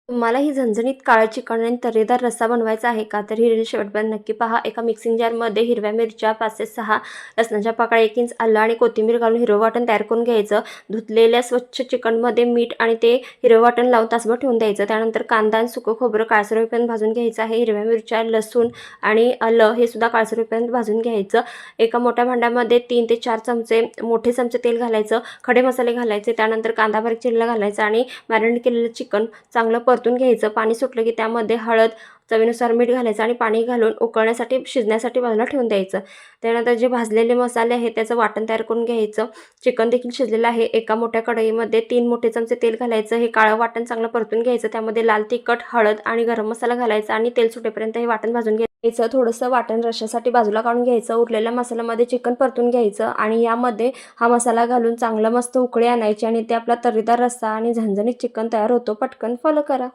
तुम्हाला ही झणझणीत काळं चिकन आणि तर्रीदार रस्सा बनवायचा आहे का? तर ही रील शेवटपर्यंत नक्की पहा. एका मिक्सिंग जारमध्ये हिरव्या मिरच्या 5 ते 6, लसणाच्या पाकळ्या 1 इंच आलं आणि कोथिंबीर घालून हिरवं वाटण तयार करून घ्यायचं. धुतलेल्या स्वच्छ चिकनमध्ये मीठ आणि ते हिरवं वाटण लावून तासभर ठेवून द्यायचं. त्यानंतर कांदा आणि सुकं खोबरं काळसर होईपर्यंत भाजून घ्यायचं आहे. हिरव्या मिरच्या, लसूण आणि आलं हे सुद्धा काळसर होईपर्यंत भाजून घ्यायचं. एका मोठ्या भांड्यामध्ये 3 ते 4 चमचे मोठे चमचे तेल घालायचं. खडे मसाले घालायचे. त्यानंतर कांदा बारीक चिरलेला घालायचा आणि मॅरिनेट केलेलं चिकन चांगलं परतून घ्यायचं. पाणी सुटलं की त्यामध्ये हळद, चवीनुसार मीठ घालायचं आणि पाणी घालून उकळण्यासाठी शिजण्यासाठी बाजूला ठेवून द्यायचं. त्यानंतर जे भाजलेले मसाले आहेत त्याचं वाटण तयार करून घ्यायचं. चिकन देखील शिजलेलं आहे. एका मोठ्या कढईमध्ये 3 मोठे चमचे तेल घालायचं. हे काळं वाटण चांगलं परतून घ्यायचं. त्यामध्ये लाल तिखट, हळद आणि गरम मसाला घालायचा आणि तेल सुटेपर्यंत हे वाटण भाजून घ्यायचं. थोडंसं वाटण रश्श्यासाठी बाजूला काढून घ्यायचं. उरलेल्या मसाल्यामध्ये चिकन परतून घ्यायचं आणि यामध्ये हा मसाला घालून चांगलं मस्त उकळी आणायची आणि ते आपला तर्रीदार रस्सा आणि झणझणीत चिकन तयार होतो. पटकन फॉलो करा.